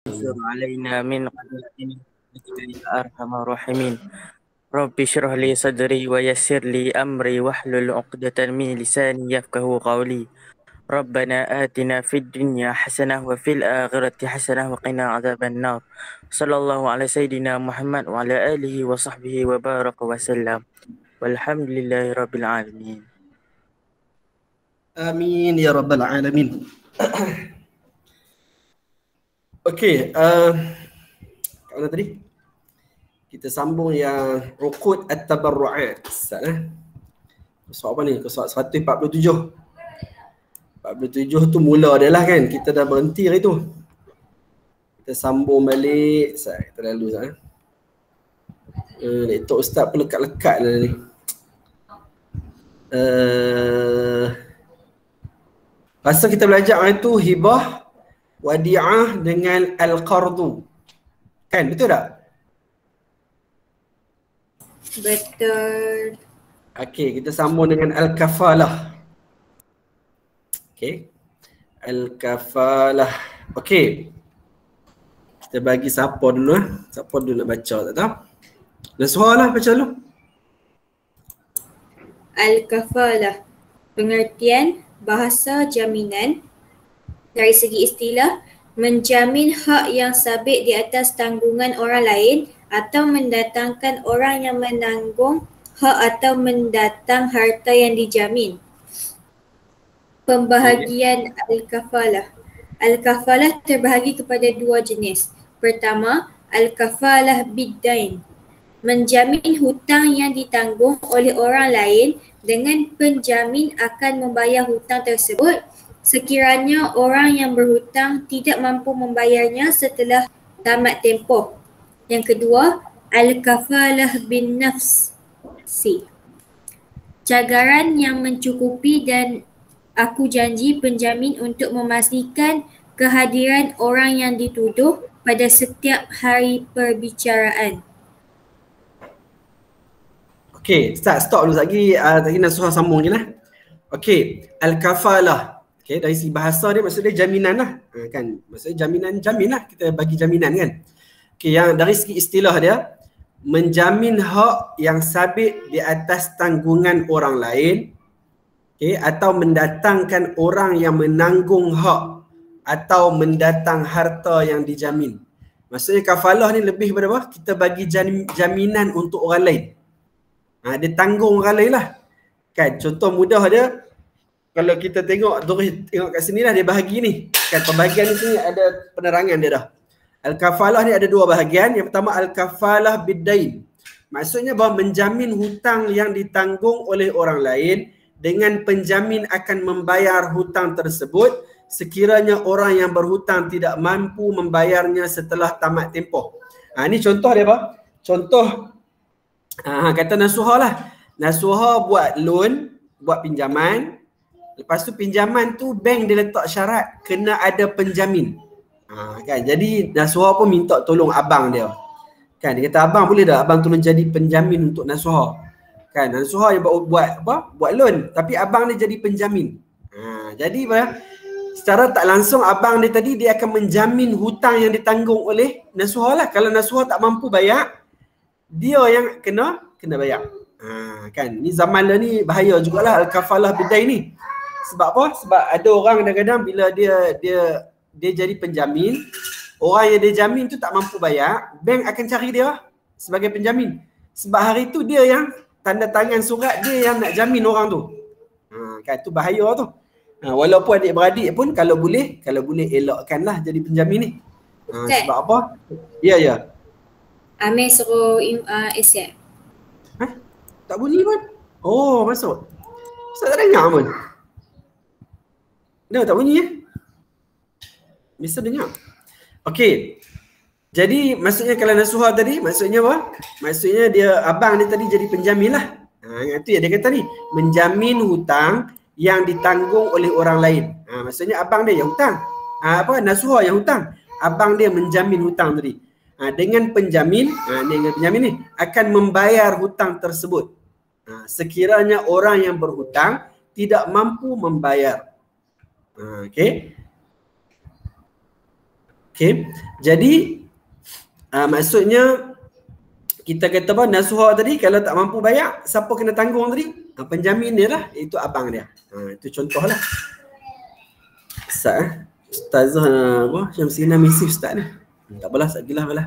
يسر علينا من قدرتنا برحمتك يا أرحم الراحمين. رب اشرح لي صدري ويسر لي أمري واحلل عقدة من لساني يفقه قولي. ربنا آتنا في الدنيا حسنة وفي الآخرة حسنة وقنا عذاب النار. صلى الله على سيدنا محمد وعلى آله وصحبه وبارك وسلم والحمد لله رب العالمين. Amin ya rabbal alamin. Okey, mana tadi? Kita sambung yang uqud at-tabarru'at. Soal apa ni? Soal 147. 47 tu mula dia lah kan. Kita dah berhenti hari tu. Kita sambung balik. Kita lalu sah. Laptop ustaz pun lekat-lekat lah ni. Pasal kita belajar hari tu hibah, wadi'ah dengan al-qardu. Kan, betul tak? Betul. Okey, kita sambung dengan al-kafalah. Okey. Al-kafalah. Okey. Kita bagi siapa dulu Siapa dulu nak baca tak tahu? Nasuha lah baca dulu. Al-kafalah. Pengertian bahasa jaminan dari segi istilah, menjamin hak yang sabit di atas tanggungan orang lain atau mendatangkan orang yang menanggung hak atau mendatang harta yang dijamin. Pembahagian al-kafalah. Al-kafalah terbahagi kepada dua jenis. Pertama, al-kafalah bid-dain. Menjamin hutang yang ditanggung oleh orang lain dengan penjamin akan membayar hutang tersebut sekiranya orang yang berhutang tidak mampu membayarnya setelah tamat tempoh. Yang kedua, al-kafalah bin nafsi. Cagaran yang mencukupi dan aku janji penjamin untuk memastikan kehadiran orang yang dituduh pada setiap hari perbicaraan. Okey, stop dulu lagi. Tadi Nasuha sambung je lah. Okey, al-kafalah. Okey, dari segi bahasa dia maksudnya jaminan lah. Kan, maksudnya jamin lah. Kita bagi jaminan kan. Okey, yang dari segi istilah dia, menjamin hak yang sabit di atas tanggungan orang lain. Okey, atau mendatangkan orang yang menanggung hak atau mendatang harta yang dijamin. Maksudnya kafalah ni lebih kepada apa? Kita bagi jaminan untuk orang lain. Dia tanggung orang lain lah. Kan, contoh mudah dia, kalau kita tengok kat sini lah dia bahagi ni. Kan, pembahagian ni sini ada penerangan dia dah. Al-kafalah ni ada dua bahagian. Yang pertama al-kafalah bid-dain. Maksudnya bahawa menjamin hutang yang ditanggung oleh orang lain dengan penjamin akan membayar hutang tersebut sekiranya orang yang berhutang tidak mampu membayarnya setelah tamat tempoh. Ni contoh dia apa? Contoh kata Nasuha lah. Nasuha buat loan, buat pinjaman. Lepas tu pinjaman tu bank dia letak syarat kena ada penjamin. Kan, jadi Nasuha pun minta tolong abang dia. Kan, dia kata abang boleh tak abang tolong jadi penjamin untuk Nasuha. Kan, Nasuha yang buat apa? Buat loan, tapi abang dia jadi penjamin. Jadi secara tak langsung abang dia tadi dia akan menjamin hutang yang ditanggung oleh Nasuha lah. Kalau Nasuha tak mampu bayar, dia yang kena bayar. Kan, ni zaman lah ni bahaya jugalah al-kafalah bidai ni. Sebab apa? Sebab ada orang kadang-kadang bila dia jadi penjamin, orang yang dia jamin tu tak mampu bayar, bank akan cari dia sebagai penjamin. Sebab hari tu dia yang tanda tangan surat, dia yang nak jamin orang tu. Kan, tu bahaya tu. Walaupun adik-beradik pun kalau boleh elakkanlah jadi penjamin ni. Sebab apa? Ya. Amir suruh accept. Tak bunyi pun. Oh, masuk. Ustaz tak dengar pun. Tak bunyi Bisa dengar. Okey. Jadi maksudnya kalau Nasuha tadi, maksudnya apa? Maksudnya dia, abang dia tadi jadi penjamin lah. Itu yang dia kata ni. Menjamin hutang yang ditanggung oleh orang lain. Maksudnya abang dia yang hutang. Nasuha yang hutang. Abang dia menjamin hutang tadi. Dengan penjamin ni akan membayar hutang tersebut. Sekiranya orang yang berhutang tidak mampu membayar. Okey. Okey. Jadi maksudnya kita kata apa, nasuha tadi kalau tak mampu bayar, siapa kena tanggung tadi? Penjamin dia lah, itu abang dia. Itu contoh lah. Ustazah apa? Syamsina misi ustaz ni. Tak apalah, sagilah apalah.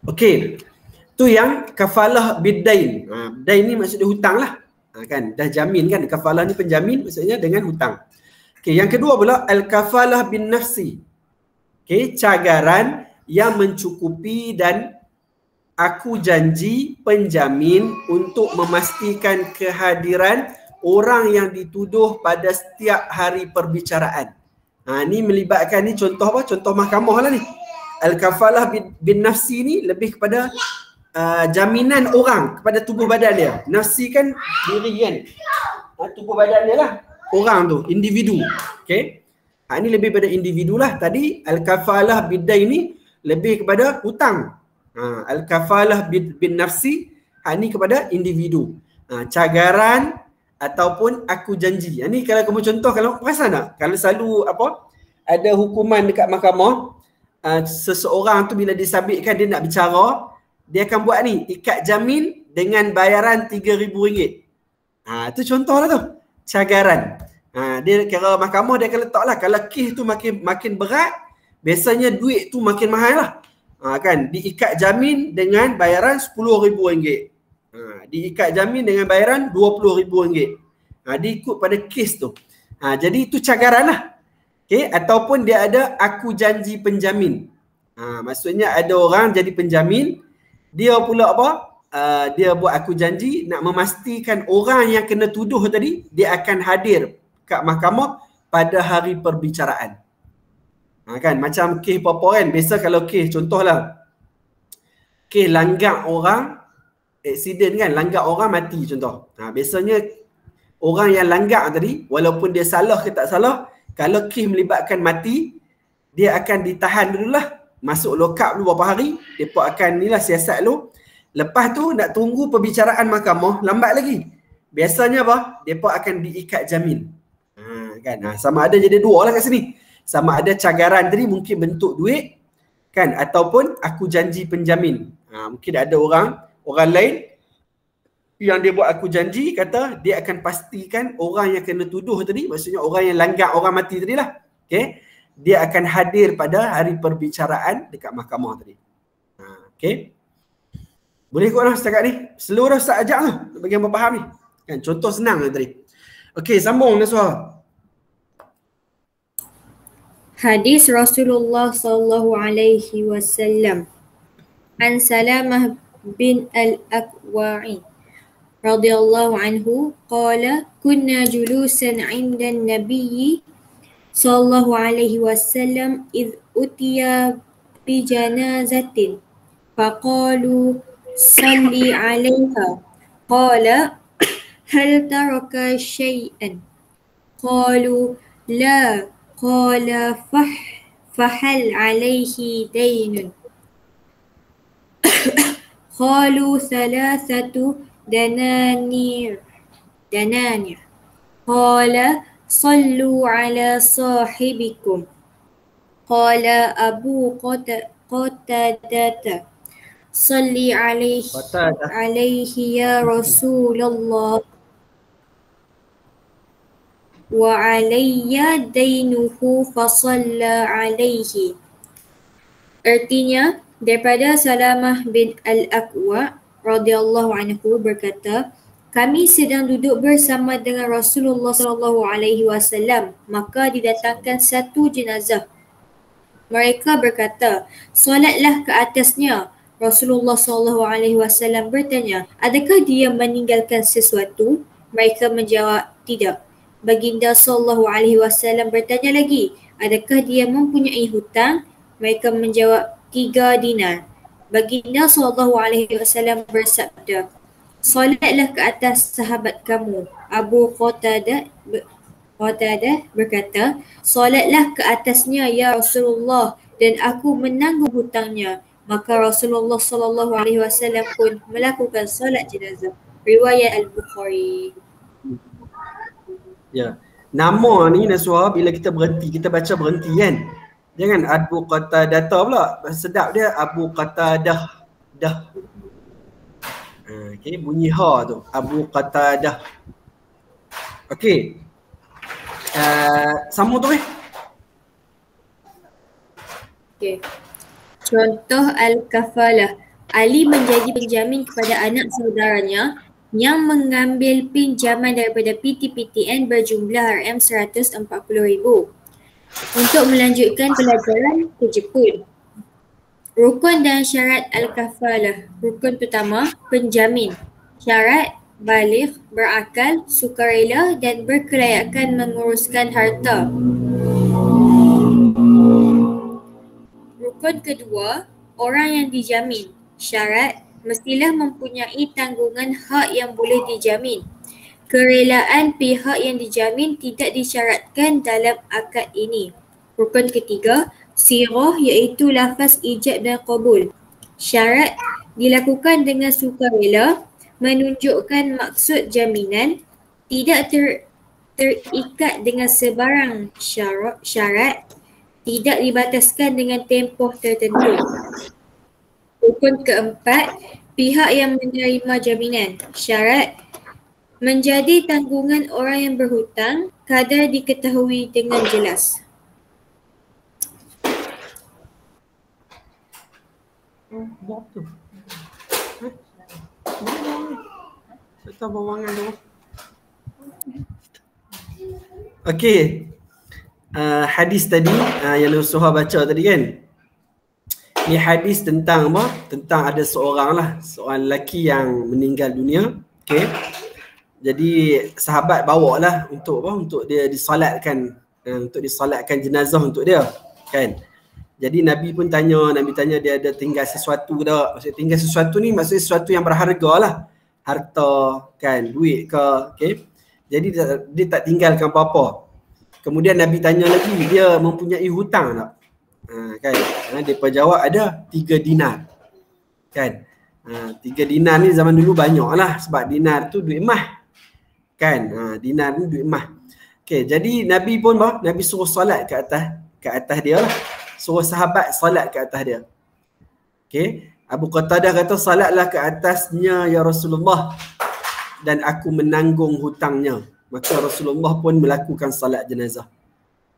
Okey. Tu yang kafalah biddain. Dain ni maksudnya hutang lah. Kan dah jamin kan, kafalah ni penjamin maksudnya dengan hutang. Okey, yang kedua pula al-kafalah bin nafsi. Okey, cagaran yang mencukupi dan aku janji penjamin untuk memastikan kehadiran orang yang dituduh pada setiap hari perbicaraan. Ni melibatkan ni contoh apa? Contoh mahkamah lah ni. Al-kafalah bin nafsi ni lebih kepada jaminan orang kepada tubuh badan dia. Nafsi kan diri kan. Tubuh badan dia lah. Orang tu, individu. Okey. Ni lebih pada individu lah. Tadi al-kafalah biddain ni lebih kepada hutang. Al-kafalah bin nafsi ni kepada individu. Cagaran ataupun aku janji. Ni kalau kamu contoh, kalau perasan tak? Kalau selalu apa? Ada hukuman dekat mahkamah, seseorang tu bila disabitkan dia nak bicara, dia akan buat ni, ikat jamin dengan bayaran RM3,000. Itu contoh lah tu. Cagaran. Dia kira mahkamah dia akan letak lah. Kalau kes tu makin berat, biasanya duit tu makin mahal lah. Kan diikat jamin dengan bayaran RM10,000. Diikat jamin dengan bayaran RM20,000. Diikut pada kes tu. Jadi itu cagaran lah. Okay? Ataupun dia ada aku janji penjamin. Maksudnya ada orang jadi penjamin, dia pula apa? Dia buat aku janji nak memastikan orang yang kena tuduh tadi dia akan hadir kat mahkamah pada hari perbicaraan. Kan macam kes apa-apa kan, biasa kalau kes contohlah kes langgar orang, aksiden kan, langgar orang mati contoh. Biasanya orang yang langgar tadi walaupun dia salah ke tak salah, kalau kes melibatkan mati, dia akan ditahan dululah, masuk lock up dulu beberapa hari, depa akan inilah siasat dulu. Lepas tu nak tunggu perbicaraan mahkamah lambat lagi. Biasanya apa? Depa akan diikat jamin. Kan sama ada jadi dua lah kat sini. Sama ada cagaran tadi mungkin bentuk duit kan, ataupun aku janji penjamin. Mungkin ada orang lain yang dia buat aku janji, kata dia akan pastikan orang yang kena tuduh tadi, maksudnya orang yang langgar orang mati tadi lah, okay, dia akan hadir pada hari perbicaraan dekat mahkamah tadi. Okay, boleh kot lah setakat ni. Seluruh Ustaz ajak lah bagi yang faham ni kan, contoh senang lah tadi. Okay, sambung Nasuha. Hadis Rasulullah sallallahu alaihi wasallam an Salamah bin al-Aqwa'i radhiyallahu anhu qala kunna julusan 'inda an-nabiy sallallahu alaihi wasallam id utiya bi janazatin faqalu salli 'alaiha qala hal taraka shay'an qalu la qala fahal 'alaihi daynun qalu thalathatu dananir qala sallu ala sahibikum qala Abu Qatadah salli alaihi ya Rasulullah wa alayya dainuhu fasalla alaihi. Artinya daripada Salamah bin al-Aqwa radhiyallahu anhu berkata, kami sedang duduk bersama dengan Rasulullah sallallahu alaihi wasallam, maka didatangkan satu jenazah. Mereka berkata, solatlah ke atasnya. Rasulullah sallallahu alaihi wasallam bertanya, adakah dia meninggalkan sesuatu? Mereka menjawab, tidak. Baginda sallallahu alaihi wasallam bertanya lagi, adakah dia mempunyai hutang? Mereka menjawab 3 dinar. Baginda sallallahu alaihi wasallam bersabda, solatlah ke atas sahabat kamu. Abu Qatadah berkata, solatlah ke atasnya ya Rasulullah dan aku menanggung hutangnya. Maka Rasulullah sallallahu alaihi wasallam pun melakukan solat jenazah. Riwayat Al-Bukhari. Ya. Nama ni Nasuha bila kita berhenti, kita baca berhenti kan. Jangan Abu Qatadah pula. Sedap dia Abu Qatadah. Dah. Okey, bunyi ha tu. Abu Qatadah. Okey. Sambung tu Okey. Contoh al-kafalah. Ali menjadi penjamin kepada anak saudaranya yang mengambil pinjaman daripada PTPTN berjumlah RM140,000 untuk melanjutkan pelajaran ke Jepun. Rukun dan syarat al-kafalah. Rukun pertama, penjamin. Syarat, baligh, berakal, sukarela dan berkelayakan menguruskan harta. Rukun kedua, orang yang dijamin. Syarat, mestilah mempunyai tanggungan hak yang boleh dijamin. Kerelaan pihak yang dijamin tidak disyaratkan dalam akad ini. Rukun ketiga, sirah iaitu lafaz ijab dan qabul. Syarat, dilakukan dengan sukarela, menunjukkan maksud jaminan, tidak terikat dengan sebarang syarat, tidak dibataskan dengan tempoh tertentu. Rukun keempat, pihak yang menerima jaminan. Syarat, menjadi tanggungan orang yang berhutang kadar diketahui dengan jelas. Buat tu. Saya tahu bawangan tu. Okey. Hadis tadi yang Nusuha baca tadi kan. Ni hadis tentang apa? Tentang ada seorang lelaki yang meninggal dunia. Okey. Jadi sahabat bawa lah untuk apa? Untuk dia disolatkan, untuk disolatkan jenazah untuk dia, kan? Jadi Nabi tanya dia ada tinggal sesuatu tak? Maksudnya tinggal sesuatu ni maksudnya sesuatu yang berharga lah. Harta, kan, duit ke, okey. Jadi dia tak tinggalkan apa-apa. Kemudian Nabi tanya lagi, dia mempunyai hutang tak? Kan? Dia jawab ada 3 dinar. Kan? 3 dinar ni zaman dulu banyak lah sebab dinar tu duit emas. Kan? Dinar ni duit emas. Okey, jadi Nabi pun Nabi suruh solat ke atas dia lah. Suruh sahabat solat ke atas dia. Okey, Abu Qatadah kata salatlah ke atasnya ya Rasulullah dan aku menanggung hutangnya. Maka Rasulullah pun melakukan salat jenazah.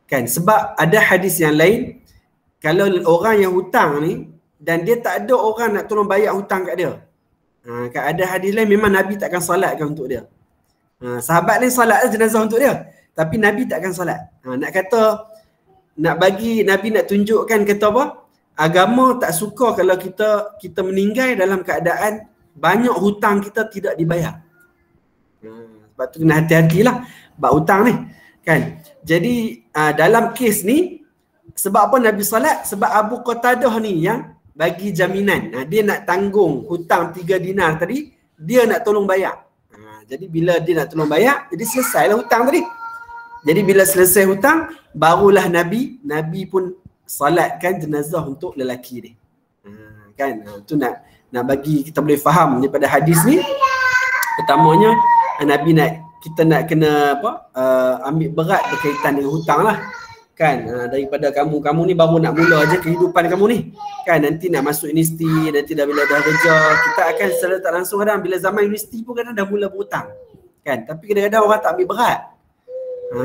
Kan? Sebab ada hadis yang lain, kalau orang yang hutang ni dan dia tak ada orang nak tolong bayar hutang kat dia. Kan ada hadis lain memang Nabi takkan salatkan untuk dia. Sahabat ni salat jenazah untuk dia, tapi Nabi takkan salat. Nak kata, nak bagi Nabi nak tunjukkan kata apa? Agama tak suka kalau kita meninggal dalam keadaan banyak hutang kita tidak dibayar. Sebab tu kena hati-hatilah bab hutang ni, kan? Jadi dalam kes ni sebab apa Nabi salat? Sebab Abu Qatadah ni yang bagi jaminan. Dia nak tanggung hutang 3 dinar tadi, dia nak tolong bayar. Jadi bila dia nak tolong bayar, jadi selesailah hutang tadi. Jadi bila selesai hutang, barulah Nabi pun salatkan jenazah untuk lelaki ni. Kan? Tu nak bagi kita boleh faham daripada hadis ni. Pertamanya Nabi kita nak kena ambil berat berkaitan dengan hutang lah. Kan? Daripada kamu ni baru nak mula aja kehidupan kamu ni. Kan? Nanti nak masuk universiti, nanti bila dah kerja, kita akan secara tak langsung kadang bila zaman universiti pun kadang dah mula berhutang. Kan? Tapi kadang-kadang orang tak ambil berat.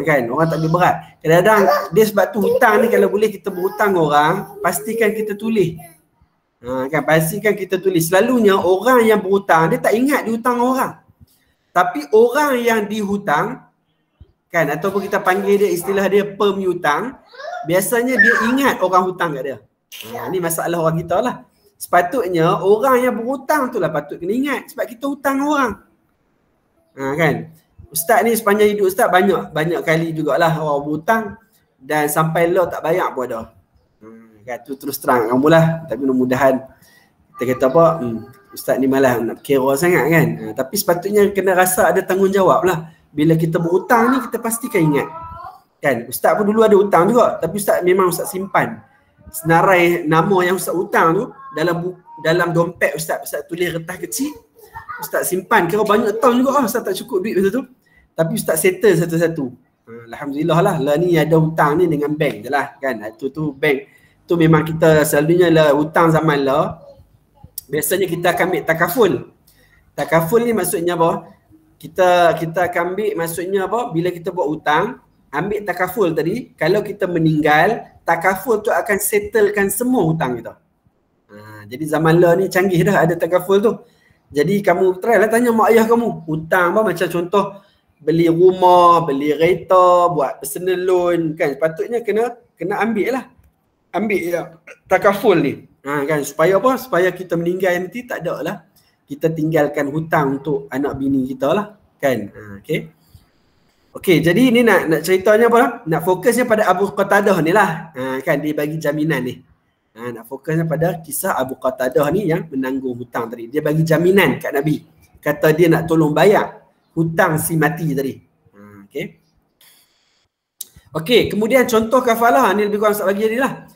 Kan? Orang tak ambil berat. Kadang-kadang dia sebab tu hutang ni kalau boleh kita berhutang orang, pastikan kita tulis. Kan? Pastikan kita tulis. Selalunya orang yang berhutang, dia tak ingat dia hutang orang. Tapi orang yang dihutang, kan, ataupun kita panggil dia istilah dia pemiutang, biasanya dia ingat orang hutang kat dia. Ni masalah orang kita lah. Sepatutnya orang yang berhutang tu lah patut kena ingat sebab kita hutang orang. Kan? Ustaz ni sepanjang hidup Ustaz banyak kali jugalah orang berhutang dan sampai lo tak bayar pun ada. Kan, tu terus terang kamu lah. Tapi mudah-mudahan kita kata apa, Ustaz ni malah nak kira sangat kan. Tapi sepatutnya kena rasa ada tanggungjawab lah. Bila kita berhutang ni kita pastikan ingat. Kan, Ustaz pun dulu ada hutang juga, tapi Ustaz memang Ustaz simpan senarai nama yang Ustaz hutang tu dalam dompet Ustaz tulis kertas kecil. Ustaz simpan, kira banyak tahun juga Ustaz tak cukup duit masa tu. Tapi Ustaz settle satu-satu. Alhamdulillah lah, lah ni ada hutang ni dengan bank je lah kan. Tu bank tu memang kita selalunya lah hutang zaman lah. Biasanya kita akan ambil takaful. Takaful ni maksudnya apa? Kita akan ambil maksudnya apa? Bila kita buat hutang, ambil takaful tadi, kalau kita meninggal, takaful tu akan settlekan semua hutang kita. Jadi zaman lah ni canggih dah ada takaful tu. Jadi kamu try lah tanya mak ayah kamu, hutang apa macam contoh beli rumah, beli kereta, buat personal loan kan, sepatutnya kena ambil lah. Ambil ya, takaful ni. Kan supaya apa? Supaya kita meninggal nanti tak ada lah kita tinggalkan hutang untuk anak bini kita lah kan. Okey, jadi ni nak ceritanya apa? Nak fokusnya pada Abu Qatadah ni lah. Kan dia bagi jaminan ni. Nak fokusnya pada kisah Abu Qatadah ni yang menanggung hutang tadi. Dia bagi jaminan kat Nabi. Kata dia nak tolong bayar hutang si mati tadi. Okey, kemudian contoh kafalah ni lebih kurang lagi ni lah.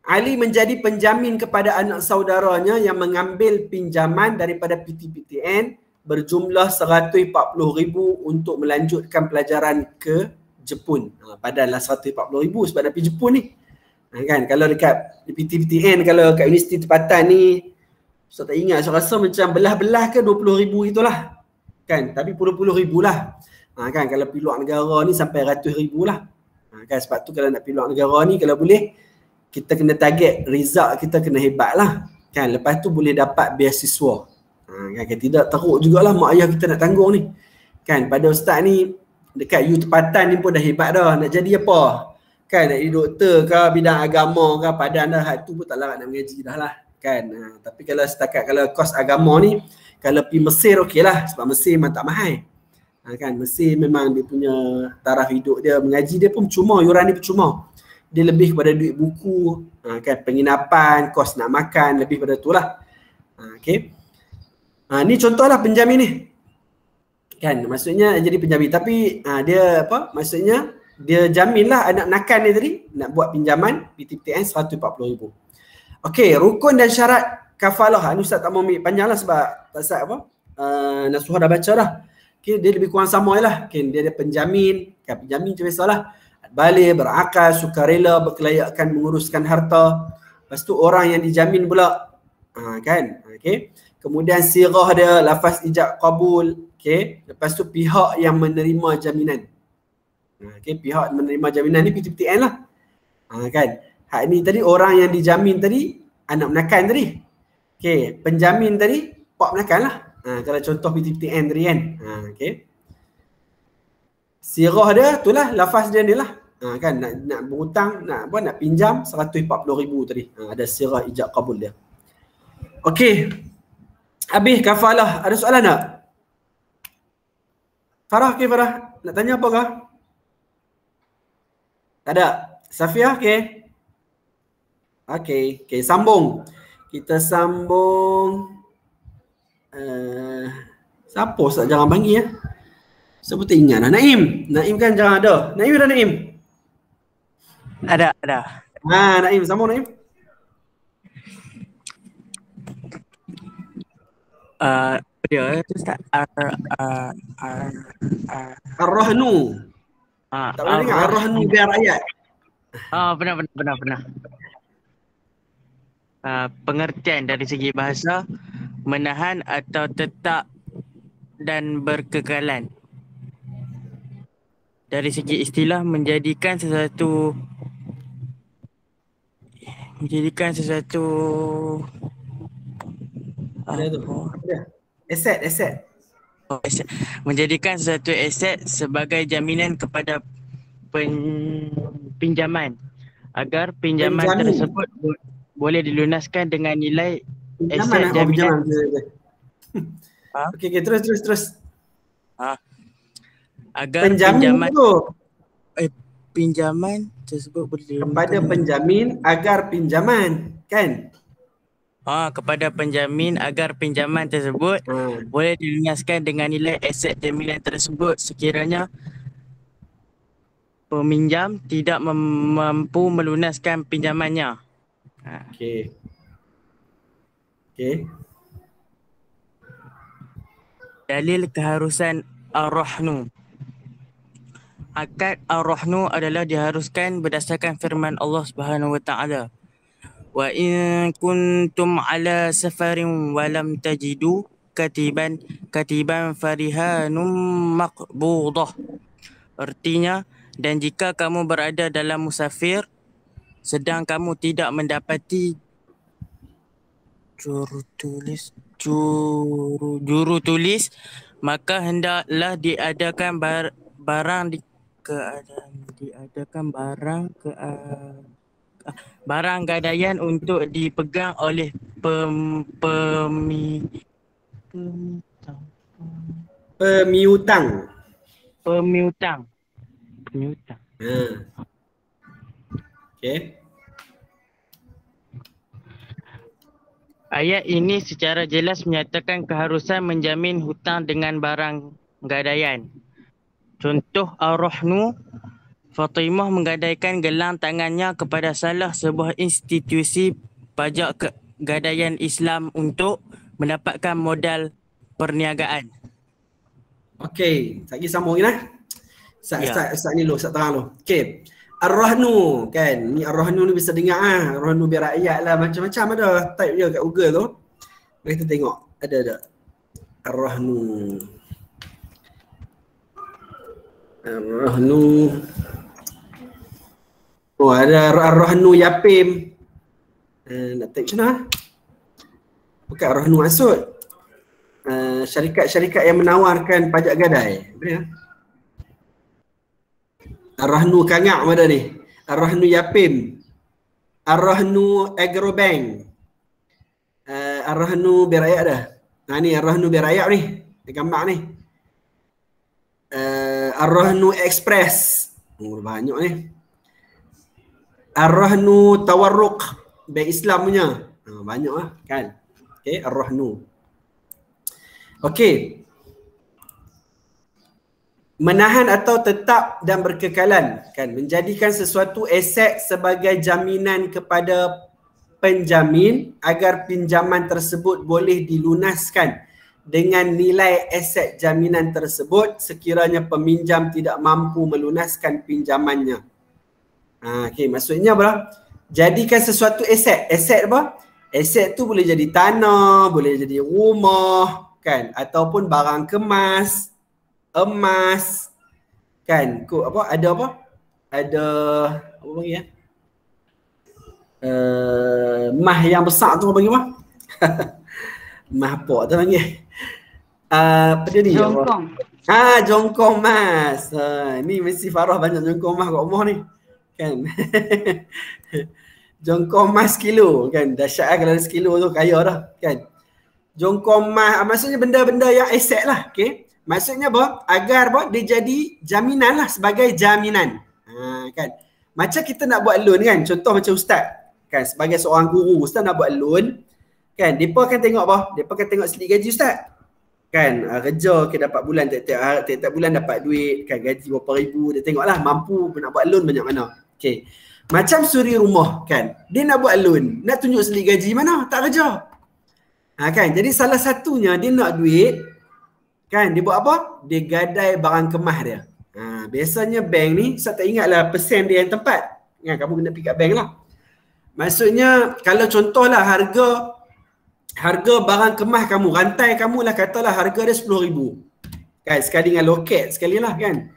Ali menjadi penjamin kepada anak saudaranya yang mengambil pinjaman daripada PTPTN berjumlah 140,000 untuk melanjutkan pelajaran ke Jepun. Padahallah 140,000 sebab nak pergi Jepun ni. Kan kalau dekat PTPTN, kalau kat universiti tempatan ni, saya tak ingat, saya rasa macam belah-belah ke 20,000 itulah. Kan, tapi puluh-puluh ribu lah. Kan kalau pergi luar negara ni sampai ratus ribu lah. Kan sebab tu kalau nak pergi luar negara ni, kalau boleh kita kena target result kita kena hebat lah kan, lepas tu boleh dapat beasiswa. Kan tidak teruk jugalah mak ayah kita nak tanggung ni kan. Pada ustaz ni dekat U tempatan ni pun dah hebat dah, nak jadi apa kan, nak jadi doktor ke, bidang agama ke, padan dah, tu pun tak larat nak mengaji dah lah kan. Tapi kalau setakat kalau kos agama ni, kalau pergi Mesir okey lah, sebab Mesir memang tak mahal kan. Mesir memang dia punya taraf hidup dia, mengaji dia pun cuma, yuran dia pun cuma. Dia lebih kepada duit buku, kan, penginapan, kos nak makan, lebih pada tu lah. Ni contohlah penjamin ni. Kan, maksudnya jadi penjamin. Tapi dia apa? Maksudnya dia jaminlah anak nakan ni tadi nak buat pinjaman PTPTN 140,000. Okey, rukun dan syarat kafalah. Ni Ustaz tak mau ambil panjang lah sebab pasal apa? Nasuhah dah baca dah. Okey, dia lebih kurang sama lah. Okay, dia ada penjamin. Kan, penjamin macam biasalah. Balik, berakal, sukarela, berkelayakan menguruskan harta. Lepas tu orang yang dijamin pula. Kan? Okey. Kemudian sirah dia, lafaz ijab qabul. Okey. Lepas tu pihak yang menerima jaminan. Okey, pihak menerima jaminan ni PTPTN lah. Kan? Hak ni tadi orang yang dijamin tadi anak menakan tadi. Okey, penjamin tadi pak menakan lah. Kalau contoh PTPTN tadi kan. Okey. Sirah dia itulah lafaz dia ni lah. Kan nak berhutang, nak pinjam 140,000 tadi. Ada sirah ijab qabul dia. Okey. Habis kafalah. Ada soalan tak? Farah, okey Farah. Nak tanya apa kah? Tak ada. Safia, okey. Okey, sambung. Kita sambung. Siapa Ustaz jangan panggil ya? Saya pun tak ingat lah. Naim kan jangan ada. Naim ada Naim? Ada. Naim, sambung Naim. Dia tu Ustaz Ar-Rahnu. Tak pernah dengar Ar-Rahnu biar rakyat. Pernah. Pengertian dari segi bahasa, menahan atau tetap dan berkekalan. Dari segi istilah, menjadikan sesuatu Aset. Menjadikan sesuatu aset sebagai jaminan kepada pinjaman agar pinjaman tersebut boleh dilunaskan dengan nilai aset jaminan. Okey, terus. Agar pinjaman tersebut boleh kepada penjamin agar pinjaman, kan? Kepada penjamin agar pinjaman tersebut boleh dilunaskan dengan nilai aset jaminan tersebut sekiranya peminjam tidak mampu melunaskan pinjamannya. Okey. Dalil keharusan ar-rahnu. akad ar-rahnu adalah diharuskan berdasarkan firman Allah Subhanahu wa taala. Wa in kuntum ala safarin wa lam tajidu katiban farihanum maqbudah. Artinya, dan jika kamu berada dalam musafir sedang kamu tidak mendapati juru tulis, maka hendaklah diadakan barang gadaian untuk dipegang oleh Pemiutang. Okey. Ayat ini secara jelas menyatakan keharusan menjamin hutang dengan barang gadaian. Contoh ar-rahnu, Fatimah menggadaikan gelang tangannya kepada salah sebuah institusi pajak gadaian Islam untuk mendapatkan modal perniagaan. Okey, lagi sambung lah. Ya. Ustaz ni lu, Ustaz terang lu. Okey. Ar-rahnu kan. Ni ar-rahnu ni bisa dengar ar-rahnu biar rakyat lah, macam-macam ada. Type je kat Google tu. Mari kita tengok. Ada. Ar-rahnu. Ar-rahnu. Oh, ada ar-rahnu yapim. Nak type macam mana? Bukan ar-rahnu asud. Syarikat-syarikat yang menawarkan pajak gadai. Betul? Ar-rahnu kangak mana ni? Ar-rahnu yapim. Ar-rahnu agrobank. Ar-rahnu berayak dah. Ni ar-rahnu berayak ni. Gambar ni. Ar-rahnu express. Banyak ni. Ar-rahnu tawarruk. Bank Islam punya. Banyak lah kan. Okay, ar-rahnu. Okay. Menahan atau tetap dan berkekalan kan, menjadikan sesuatu aset sebagai jaminan kepada penjamin agar pinjaman tersebut boleh dilunaskan dengan nilai aset jaminan tersebut sekiranya peminjam tidak mampu melunaskan pinjamannya. Okey, maksudnya apa? Jadikan sesuatu aset. Aset apa? Aset tu boleh jadi tanah, boleh jadi rumah kan, ataupun barang kemas, emas kan, ada apa panggil mah yang besar tu panggil apa? Mah apa tu panggil? Apa dia ni? Jongkong. Jongkong mas. Ni mesti Farah banyak jongkong mas kat rumah ni kan. Jongkong mas kilo kan, dahsyat lah kalau ada sekilo tu kaya dah kan. Jongkong mas maksudnya benda-benda yang aset lah. Okay, maksudnya apa? Agar apa? Dia jadi jaminan lah, sebagai jaminan. Kan? Macam kita nak buat loan kan, contoh macam ustaz kan, sebagai seorang guru, ustaz nak buat loan kan, depa akan tengok apa? Depa akan tengok slip gaji ustaz. Kan, kerja kita dapat bulan, tiap-tiap bulan dapat duit kan, gaji berapa ribu, dia tengoklah mampu nak buat loan banyak mana. Okey. Macam suri rumah kan, dia nak buat loan, nak tunjuk slip gaji mana? Tak kerja. Kan, jadi salah satunya dia nak duit kan, dia buat apa? Dia gadai barang kemah dia. Biasanya bank ni, saya tak ingatlah persen dia yang tempat. Kan, kamu kena pergi kat bank lah. Maksudnya kalau contohlah harga barang kemah kamu, rantai kamu lah katalah harga dia 10,000. Kan, sekali dengan loket sekali lah kan.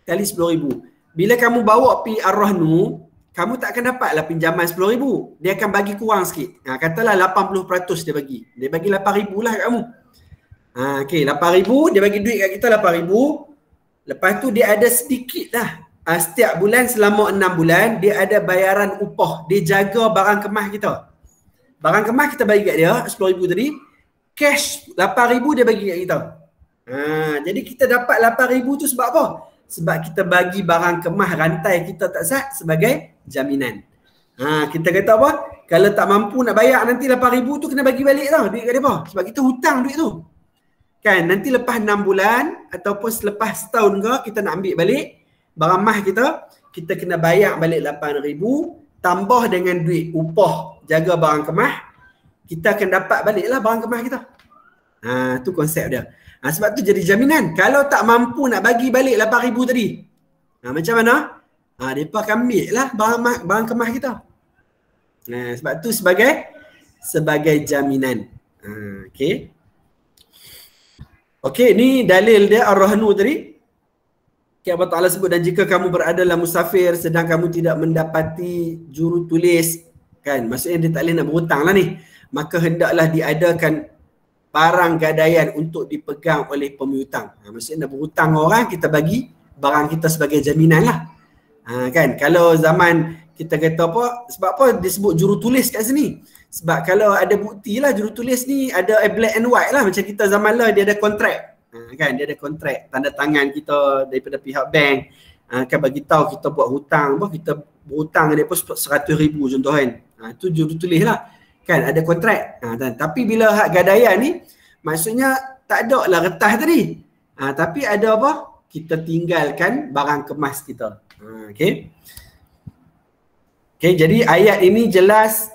Kali 10,000. Bila kamu bawa pi ar-rahnu, kamu tak akan dapat lah pinjaman 10,000. Dia akan bagi kurang sikit. Katalah 80% dia bagi. Dia bagi 8,000 lah kat kamu. Okey, 8,000 dia bagi duit kat kita 8,000. Lepas tu dia ada sedikit lah. Setiap bulan selama 6 bulan dia ada bayaran upah. Dia jaga barang kemah kita. Barang kemah kita bagi kat dia 10,000 tadi. Cash 8,000 dia bagi kat kita. Jadi kita dapat 8,000 tu sebab apa? Sebab kita bagi barang kemah rantai kita tak sah sebagai jaminan. Kita kata apa? Kalau tak mampu nak bayar nanti 8,000 tu kena bagi balik tau duit kat dia. Sebab kita hutang duit tu. Kan, nanti lepas 6 bulan ataupun selepas setahun ke kita nak ambil balik barang mah kita kena bayar balik 8,000 tambah dengan duit upah jaga barang kemah, kita akan dapat baliklah barang kemah kita. Tu konsep dia. Sebab tu jadi jaminan. Kalau tak mampu nak bagi balik 8,000 tadi, Macam mana? Mereka akan ambil lah barang kemas kita. Sebab tu sebagai jaminan. Okey. Okey, ni dalil dia ar-rahnu tadi. Okay, Allah Ta'ala sebut, dan jika kamu berada dalam musafir sedang kamu tidak mendapati juru tulis, kan, maksudnya dia tak boleh nak berhutang lah ni, maka hendaklah diadakan barang gadaian untuk dipegang oleh pemihutang. Maksudnya nak berhutang orang, kita bagi barang kita sebagai jaminan lah. Kan, kalau zaman kita kata apa, sebab apa disebut juru tulis kat sini? Sebab kalau ada bukti lah juru tulis ni ada black and white lah, macam kita zaman lah dia ada kontrak. Kan, dia ada kontrak tanda tangan kita daripada pihak bank, kan bagi tahu kita buat hutang apa, kita berhutang dia pun 100,000 contoh kan. Tu juru tulis lah, kan ada kontrak. Tapi bila hak gadaian ni maksudnya tak ada lah retah tadi. Tapi ada apa? Kita tinggalkan barang kemas kita. Okey. Okey, jadi ayat ini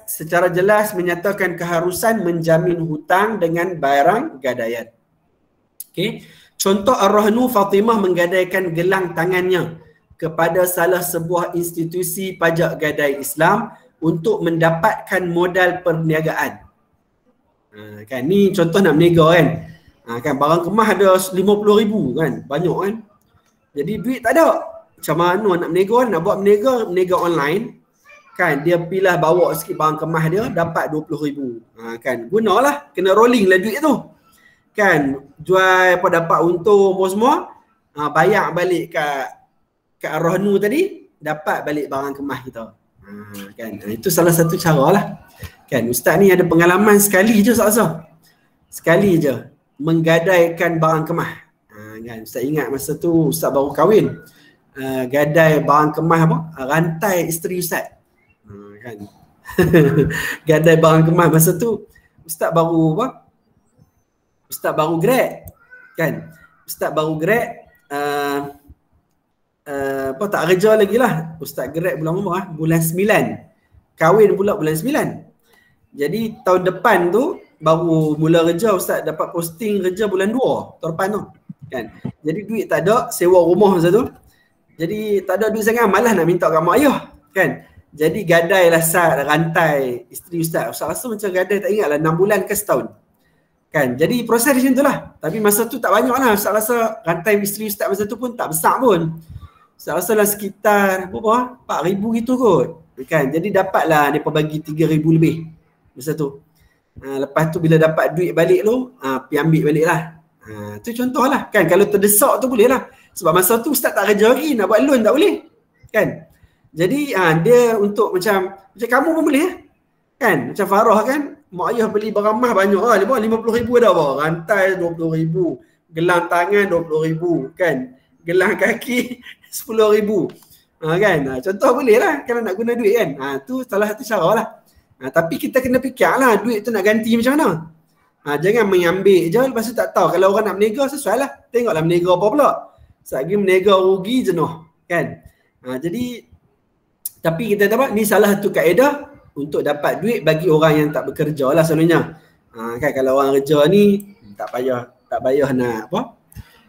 secara jelas menyatakan keharusan menjamin hutang dengan barang gadaian. Okay. Contoh ar-rahnu, Fatimah menggadaikan gelang tangannya kepada salah sebuah institusi pajak gadai Islam untuk mendapatkan modal perniagaan. Kan ni contoh nak berniaga kan. Kan barang kemas ada 50,000 kan, banyak kan. Jadi duit tak ada. Macam mana nak berniaga, nak buat berniaga online. Kan dia pilih bawa sikit barang kemas dia dapat 20,000. Kan gunalah, kena rolling lah duit tu. Kan jual apa dapat untung apa semua, bayar balik kat ar-rahnu tadi, dapat balik barang kemas kita. Kan itu salah satu cara lah. Kan ustaz ni ada pengalaman sekali je sekali je menggadaikan barang kemas. Kan ustaz ingat masa tu ustaz baru kahwin, gadai barang kemas apa, rantai isteri ustaz. Kan gadai barang kemas masa tu ustaz baru apa, ustaz baru grad kan, ustaz baru grad apa tak kerja lagi lah, ustaz grad bulan berapa bulan 9, kahwin pula bulan 9. Jadi tahun depan tu baru mula kerja, ustaz dapat posting kerja bulan 2 tahun depan tu kan. Jadi duit tak ada, sewa rumah masa tu, jadi tak ada duit sangat, malah nak minta kat mak ayah kan. Jadi gadailah rantai isteri ustaz. Ustaz rasa macam gadai tak ingat lah 6 bulan ke setahun. Kan, jadi proses macam tu lah. Tapi masa tu tak banyak lah. Ustaz rasa rantai isteri ustaz masa tu pun tak besar pun. Ustaz rasa lah sekitar berapa? 4,000 gitu kot. Kan, jadi dapatlah mereka bagi 3,000 lebih masa tu. Lepas tu bila dapat duit balik tu, pergi ambil balik lah. Tu contoh lah. Kan, kalau terdesak tu boleh lah. Sebab masa tu ustaz tak kerja lagi, nak buat loan tak boleh. Kan. Jadi dia untuk macam kamu pun boleh kan. Macam Farah kan, mak ayah beli barang mah banyak lah. Dia bawa 50,000 dah bawa. Rantai 20,000, gelang tangan 20,000 kan. Gelang kaki 10,000. Kan. Contoh boleh lah kalau nak guna duit kan. Tu salah satu cara lah. Tapi kita kena fikir lah duit tu nak ganti macam mana. Jangan mengambil je lepas tu tak tahu. Kalau orang nak berniaga sesuai lah. Tengoklah berniaga apa pula. Selagi berniaga rugi jenuh kan. Jadi tapi kita dapat ni salah satu kaedah untuk dapat duit bagi orang yang tak bekerja lah sebenarnya. Kan kalau orang kerja ni tak payah nak apa?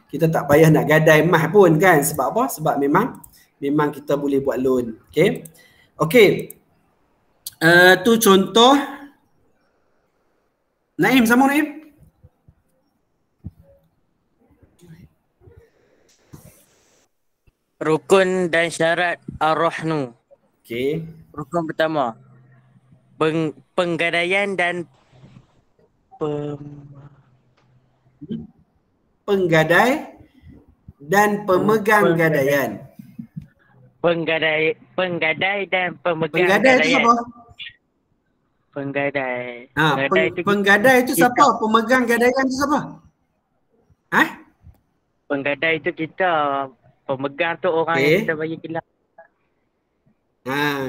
Kita tak payah nak gadai emas pun kan. Sebab apa? Sebab memang kita boleh buat loan. Okey. Okey. Tu contoh. Naim, sama Naim? Rukun dan syarat ar-rahnu. Okey. Rukun pertama, penggadaian dan penggadai dan pemegang gadaian. Penggadai dan pemegang penggadai gadaian. Itu siapa? Penggadai. Penggadai itu siapa? Pemegang gadaian itu siapa? Penggadai itu kita. Pemegang tu orang yang kita bagi gelang.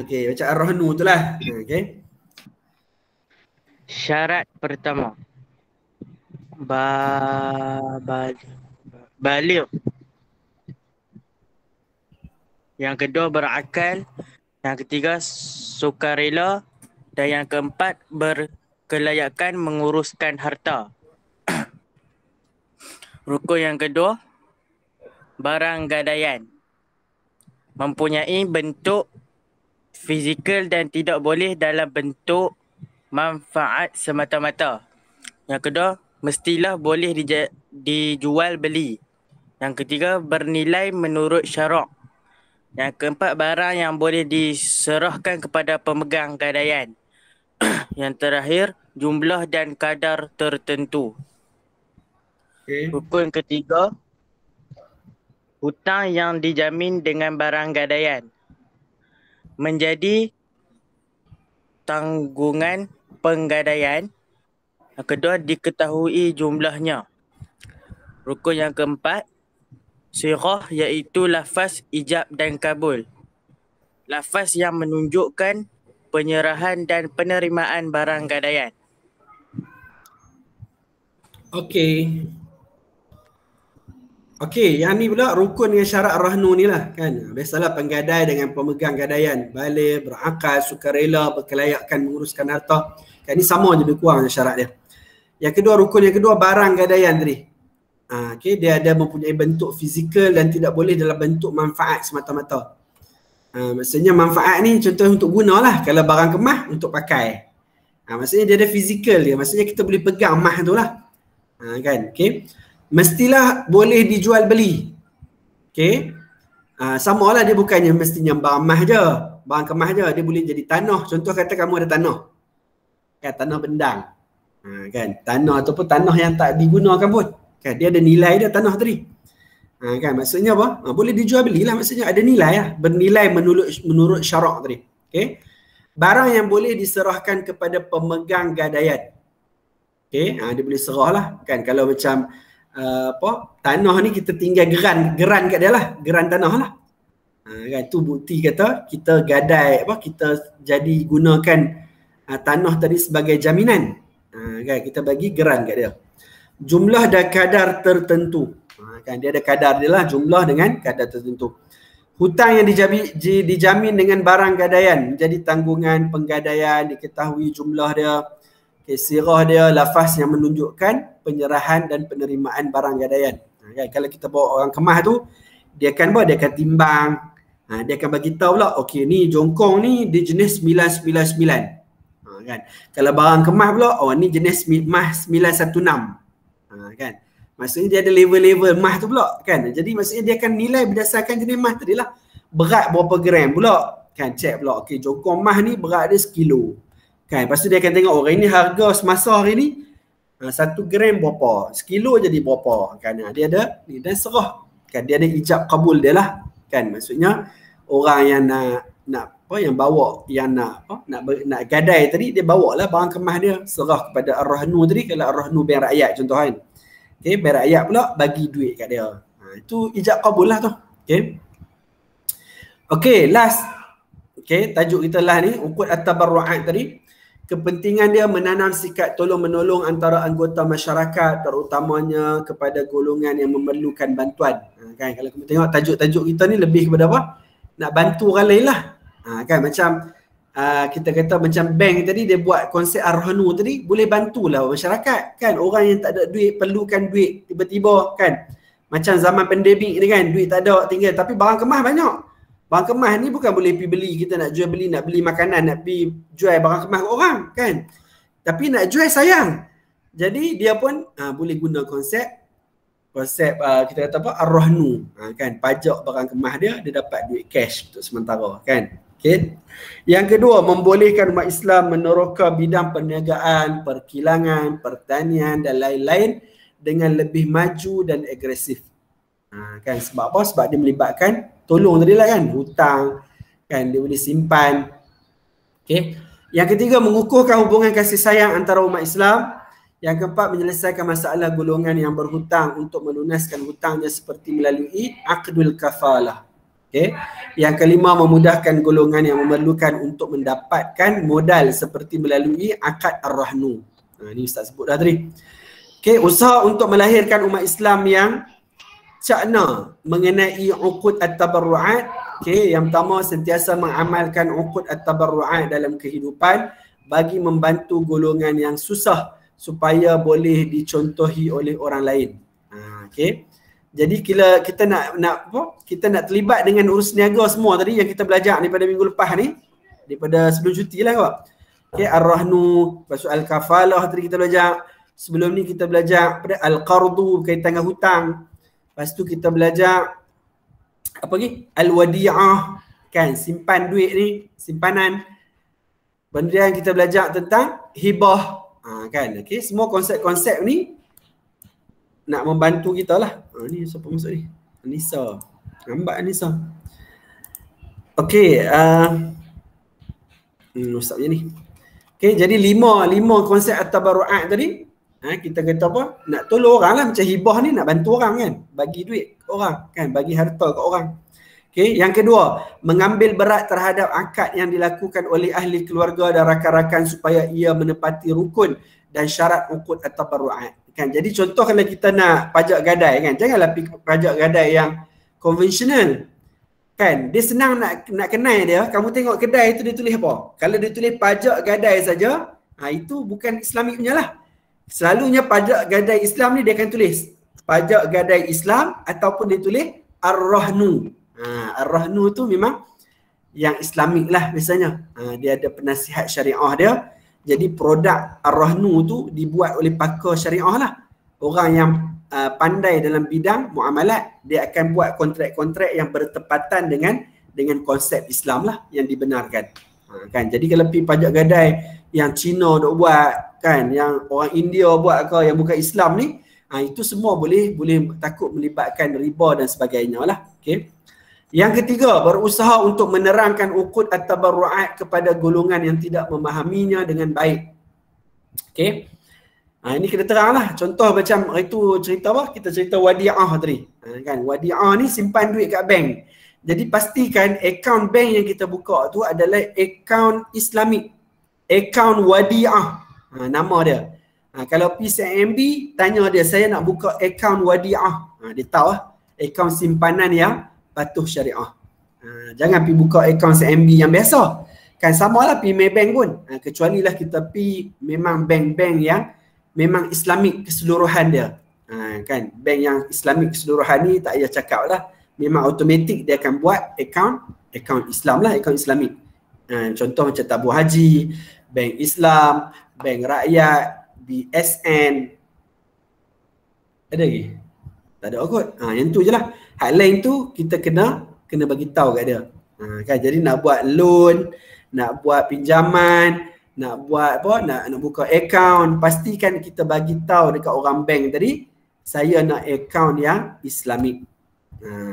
Okey, macam ar-rahnu tu lah. Okey. Syarat pertama, baligh. Yang kedua berakal. Yang ketiga sukarela. Dan yang keempat berkelayakan menguruskan harta. Rukun yang kedua, barang gadaian. mempunyai bentuk fizikal dan tidak boleh dalam bentuk manfaat semata-mata. Yang kedua, mestilah boleh dijual beli. Yang ketiga, bernilai menurut syarak. Yang keempat, barang yang boleh diserahkan kepada pemegang gadaian. Yang terakhir, jumlah dan kadar tertentu. Okay. Rukun ketiga, hutang yang dijamin dengan barang gadaian menjadi tanggungan penggadaian. Yang kedua, diketahui jumlahnya. Rukun yang keempat, sirah iaitu lafaz ijab dan kabul. Lafaz yang menunjukkan penyerahan dan penerimaan barang gadaian. Okey. Okey, yang ni pula rukun dengan syarat rahnu ni lah kan. Biasalah penggadai dengan pemegang gadaian, balik, berakal, sukarela, berkelayakan menguruskan harta. Kan ni sama je lebih kurang syarat dia. Yang kedua, rukun yang kedua, barang gadaian tadi. Okay, dia ada mempunyai bentuk fizikal dan tidak boleh dalam bentuk manfaat semata-mata. Maksudnya manfaat ni contoh untuk guna lah. Kalau barang kemas untuk pakai. Maksudnya dia ada fizikal dia. Maksudnya kita boleh pegang emas tu lah. Kan? Okay. Mestilah boleh dijual beli. Okay. Sama lah dia bukannya mestinya barang emas je. Barang kemas je. Dia boleh jadi tanah. Contoh kata kamu ada tanah. Kan, tanah bendang. Kan? Tanah ataupun tanah yang tak digunakan pun. Kan? Dia ada nilai dia tanah tadi. Kan? Maksudnya apa? Boleh dijual belilah, maksudnya ada nilai lah. Bernilai menurut syarak tadi. Okay? Barang yang boleh diserahkan kepada pemegang gadaian. Okay? Dia boleh serah lah. Kan? Kalau macam tanah ni kita tinggal geran kat dia lah. Geran tanah lah. Kan? Tu bukti kata kita gadai, kita jadi gunakan tanah tadi sebagai jaminan. Kan? Kita bagi geran kat dia. Jumlah dan kadar tertentu. Kan? Dia ada kadar dia lah, jumlah dengan kadar tertentu. Hutang yang dijamin dengan barang gadaian menjadi tanggungan penggadaian, diketahui jumlah dia, sirah dia, lafaz yang menunjukkan penyerahan dan penerimaan barang gadaian. Kan? Kalau kita bawa orang kemas tu, dia akan timbang. Dia akan bagi tahu pula, okey ni jongkong ni dia jenis 999. Kan? Kalau barang kemas pula, ni jenis emas 916. Kan? Maksudnya dia ada level-level emas tu pula kan. Jadi maksudnya dia akan nilai berdasarkan jenis emas tadi lah. Berat berapa gram pula. Kan check pula. Okey, jongkong emas ni berat dia sekilo. Kan? Lepas tu dia akan tengok orang ini harga semasa hari ni 1 gram berapa. Sekilo jadi berapa. Kan? Dia ada ni dan serah. Kan? Dia ada ijab kabul dia lah. Kan? Maksudnya orang yang nak yang bawa yang nak gadai tadi, dia bawalah barang kemas dia, serah kepada ar-rahnu tadi. Kalau ar-rahnu bank rakyat contoh kan. Okey, bank rakyat pula bagi duit kat dia. Itu ijab kabul lah tu. Okey. Okey, last. Okey, tajuk kita lah ni uqud at-tabarru'at tadi. Kepentingan dia menanam sikap tolong menolong antara anggota masyarakat, terutamanya kepada golongan yang memerlukan bantuan. Kan kalau kita tengok tajuk-tajuk kita ni lebih kepada apa? Nak bantu orang lain lah. Kan macam kita kata macam bank tadi dia buat konsep ar-rahnu tadi, boleh bantulah masyarakat kan. Orang yang tak ada duit, perlukan duit tiba-tiba kan. Macam zaman pandemik ni kan, duit tak ada tinggal tapi barang kemas banyak. Barang kemas ni bukan boleh pergi beli, kita nak jual beli, nak beli makanan, nak pergi jual barang kemas ke orang kan. Tapi nak jual sayang. Jadi dia pun boleh guna konsep kita kata apa, ar-rahnu. Kan pajak barang kemas dia dapat duit cash untuk sementara kan. Okay. Yang kedua, membolehkan umat Islam meneroka bidang perniagaan, perkilangan, pertanian dan lain-lain dengan lebih maju dan agresif. Kan sebab apa? Sebab dia melibatkan tolong tadi lah kan, hutang kan, dia boleh simpan. Okay. Yang ketiga, mengukuhkan hubungan kasih sayang antara umat Islam. Yang keempat, menyelesaikan masalah golongan yang berhutang untuk melunaskan hutangnya seperti melalui aqdul kafalah. Okay. Yang kelima, memudahkan golongan yang memerlukan untuk mendapatkan modal seperti melalui akad ar-rahnu. Ini Ustaz sebut dah tadi. Okay. Usaha untuk melahirkan umat Islam yang cakna mengenai uqud at-tabarru'at. Okay. Yang pertama, sentiasa mengamalkan uqud at-tabarru'at dalam kehidupan bagi membantu golongan yang susah supaya boleh dicontohi oleh orang lain. Okay. Jadi kita nak apa? Kita nak terlibat dengan urus niaga semua tadi yang kita belajar daripada minggu lepas ni, daripada sebelum cuti lah kau. Okay, ar-rahnu, lepas tu al-kafalah tadi kita belajar. Sebelum ni kita belajar pada al-qardu berkaitan dengan hutang. Lepas tu kita belajar apa lagi? Al-wadi'ah, kan, simpan duit ni, simpanan. Kemudian kita belajar tentang hibah. Kan, okey, semua konsep-konsep ni nak membantu kita lah. Ni siapa masuk ni? Anissa. Nampak Anissa. Okey, Ustaz je ni. Okey, jadi lima konsep at-tabarru'at tadi. Kita kata apa? Nak tolong orang lah, macam hibah ni nak bantu orang kan, bagi duit ke orang kan, bagi harta ke orang. Okey, yang kedua, mengambil berat terhadap akad yang dilakukan oleh ahli keluarga dan rakan-rakan supaya ia menepati rukun dan syarat uqud at-tabarru'at. Kan, jadi contoh kalau kita nak pajak gadai kan, janganlah pajak gadai yang konvensional. Kan, dia senang nak kenal dia. Kamu tengok kedai tu dia tulis apa? Kalau dia tulis pajak gadai saja, itu bukan Islamik punya lah. Selalunya pajak gadai Islam ni dia akan tulis pajak gadai Islam ataupun dia tulis ar-rahnu. Ar-rahnu tu memang yang Islamik lah biasanya. Dia ada penasihat syariah dia. Jadi produk ar-rahnu tu dibuat oleh pakar syariah lah. Orang yang pandai dalam bidang muamalat, dia akan buat kontrak-kontrak yang bertepatan dengan konsep Islam lah yang dibenarkan. Kan, jadi kalau pergi pajak gadai yang Cina dok buat kan, yang orang India buat ke yang bukan Islam ni, itu semua boleh takut melibatkan riba dan sebagainya lah. Okey. Yang ketiga, berusaha untuk menerangkan uqud at-tabarru'at kepada golongan yang tidak memahaminya dengan baik. Okey. Ini kita terang lah. Contoh macam itu cerita apa? Kita cerita wadi'ah tadi. Kan, wadi'ah ni simpan duit kat bank. Jadi pastikan akaun bank yang kita buka tu adalah akaun Islamik. Akaun wadi'ah. Nama dia. Kalau PCMB tanya dia, saya nak buka akaun wadi'ah. Dia tahu lah. Akaun simpanan yang patuh syariah. Jangan pergi buka akaun CMB yang biasa. Kan sama lah pergi Maybank pun. Kecuali lah kita pergi memang bank-bank yang memang Islamik keseluruhan dia. Kan, bank yang Islamik keseluruhan ni tak payah cakap lah. Memang automatik dia akan buat akaun Islam lah, akaun Islamik. Contoh macam Tabung Haji, Bank Islam, Bank Rakyat, BSN. Ada lagi? Tak ada kot. Yang tu je lah. Hal lain tu kita kena bagi tahu kat dia. Kan, jadi nak buat loan, nak buat pinjaman, nak buat apa, nak buka akaun, pastikan kita bagi tahu dekat orang bank tadi, saya nak akaun yang Islamik.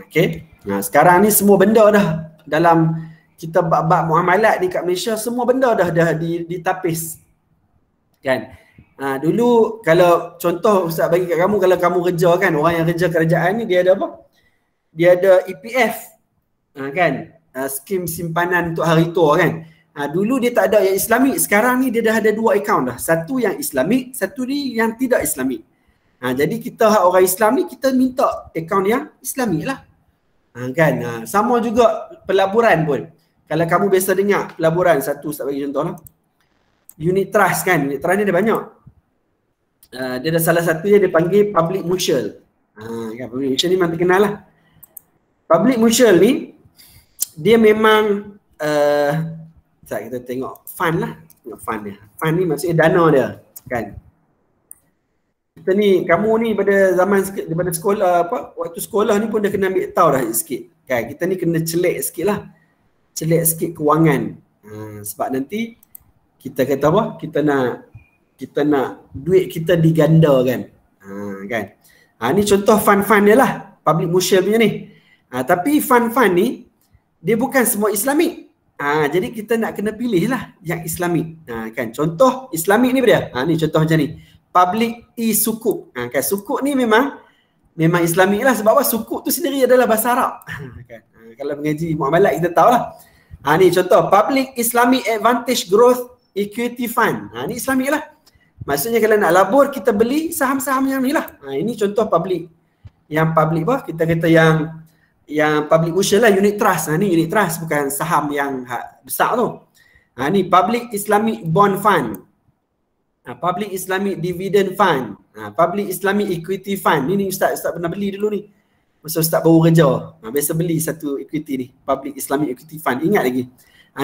Okey. Sekarang ni semua benda dah dalam kita bab muamalat ni kat Malaysia, semua benda dah ditapis. Kan? Dulu kalau contoh Ustaz bagi kat kamu, kalau kamu kerja kan, orang yang kerja kerajaan ni dia ada apa? Dia ada EPF. Kan? Skim simpanan untuk hari tua kan. Dulu dia tak ada yang Islamik, sekarang ni dia dah ada 2 akaun dah. Satu yang Islamik, satu ni yang tidak Islamik. Jadi kita orang Islam ni kita minta akaun yang Islamik lah. Kan? Sama juga pelaburan pun. Kalau kamu biasa dengar pelaburan, satu Ustaz bagi contoh lah. Unit trust kan, unit trust ni ada banyak. Dia ada salah satu yang dia panggil public mutual. Kan, public mutual ni memang terkenal lah. Public mutual ni dia memang kita tengok fund lah. Tengok fund dia. Fund ni maksudnya dana dia kan. Kita ni, kamu ni daripada sekolah waktu sekolah ni pun dah kena ambil tahu dah sikit. Kan, kita ni kena celik sikit lah. Celik sikit kewangan. Sebab nanti kita kata apa? Kita nak duit kita digandakan. Kan. Ni contoh fund-fund dia lah. Public mutual punya ni. Tapi fund-fund ni dia bukan semua Islamik. Jadi kita nak kena pilih lah yang Islamik. Kan, contoh Islamik ni dia. Ni contoh macam ni. Public e-sukuk. Kan, sukuk ni memang Islamik lah. Sebab apa? Sukuk tu sendiri adalah bahasa Arab. Kan? Kalau mengaji muamalat kita tahu lah. Ni contoh Public Islamic Advantage Growth Equity Fund. Ni Islamik lah. Maksudnya kalau nak labur kita beli saham-saham yang ni lah. Ini contoh public. Yang public apa? Kita kata yang public mutual lah, unit trust. Ni unit trust, bukan saham yang besar tu. Ni Public Islamic Bond Fund. Public Islamic Dividend Fund. Public Islamic Equity Fund. Ni Ustaz pernah beli dulu ni. Masa Ustaz baru kerja. Biasa beli satu equity ni, Public Islamic Equity Fund. Ingat lagi.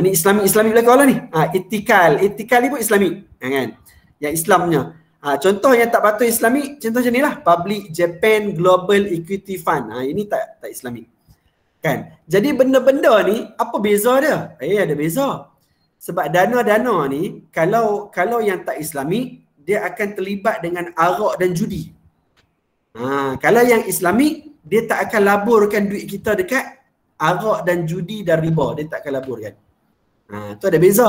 Ni Islamic belakang lah ni. Itikal ni pun Islamic. Kan? Yang Islamnya. Contoh yang tak patut Islamic, contoh macam ni lah. Public Japan Global Equity Fund. Ini tak Islamic. Kan? Jadi benda-benda ni, apa beza dia? Ada beza. Sebab dana-dana ni, kalau yang tak Islamic, dia akan terlibat dengan arak dan judi. Kalau yang Islamic, dia tak akan laburkan duit kita dekat arak dan judi dan riba. Dia tak akan laburkan. Tu ada beza.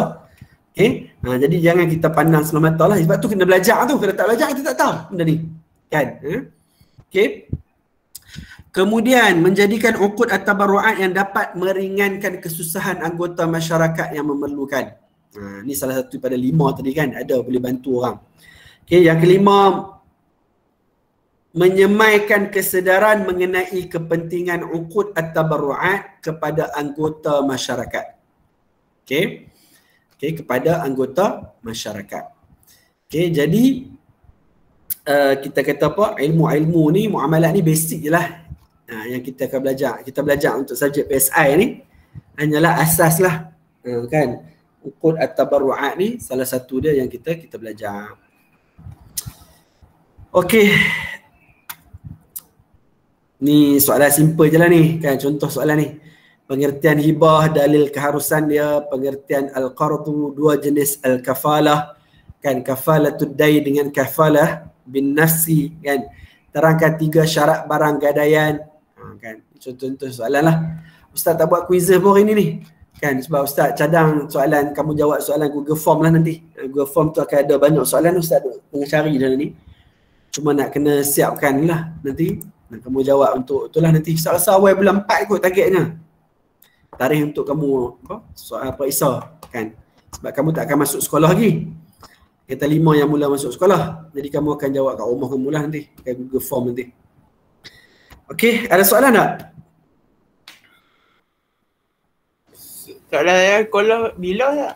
Okay? Jadi jangan kita pandang sebelah mata lah. Sebab tu kena belajar tu. Kalau tak belajar, kita tak tahu benda ni. Kan? Okay? Kemudian, menjadikan uqud at-tabarru'at yang dapat meringankan kesusahan anggota masyarakat yang memerlukan. Ni salah satu pada 5 tadi kan. Ada boleh bantu orang. Okay, yang kelima, menyemaikan kesedaran mengenai kepentingan uqud at-tabarru'at kepada anggota masyarakat. Okay, kepada anggota masyarakat. Okay, jadi kita kata apa? Ilmu-ilmu ni, muamalat ni basic je lah. Yang kita akan belajar. Kita belajar untuk subjek PSI ni hanyalah asas lah. Kan? Uqud at-tabarru'at ni salah satu dia yang kita belajar. Okey. Ni soalan simple je lah ni. Kan? Contoh soalan ni. Pengertian hibah, dalil keharusan dia, pengertian al-qardu, 2 jenis al-kafalah. Kan? Kafalatud dain dengan kafalah bin nafsi. Kan? Terangkan 3 syarat barang gadaian. Kan? Contoh-contoh soalan lah. Ustaz tak buat quiz pun hari ni. Kan? Sebab Ustaz cadang soalan, kamu jawab soalan Google Form lah nanti. Google Form tu akan ada banyak soalan. Ustaz tengah cari dalam ni. Cuma nak kena siapkan lah nanti. Kamu jawab untuk itulah nanti. Soal-soal awal bulan 4 kot targetnya. Tarikh untuk kamu soal periksa. Kan? Sebab kamu tak akan masuk sekolah lagi. Kita 5 yang mula masuk sekolah. Jadi kamu akan jawab kat rumah kamu lah nanti. Kat Google Form nanti. Okey, ada soalan tak? Soalan yang kalau bila tak?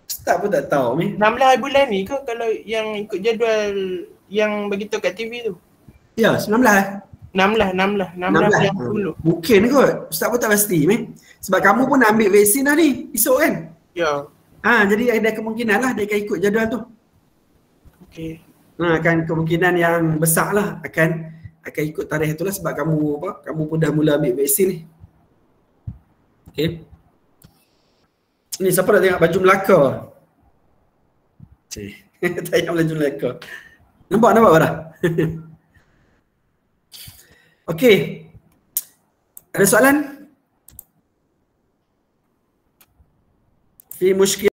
Ustaz pun tak tahu ni. 16 bulan ni ke kalau yang ikut jadual yang beritahu kat TV tu? Ya, 19 bulan dulu. Mungkin kot. Ustaz pun tak pasti ni. Sebab kamu pun nak ambil vaksin dah ni. Esok kan? Ya. Jadi ada kemungkinan lah dia akan ikut jadual tu. Okey. Kan kemungkinan yang besar lah akan ikut tarikh itulah sebab kamu pun dah mula ambil vaksin ni. Okey. Ni siapa nak tengok baju Melaka? Tak payah baju Melaka. Nampak dah? Okey. Ada soalan? Fi muskil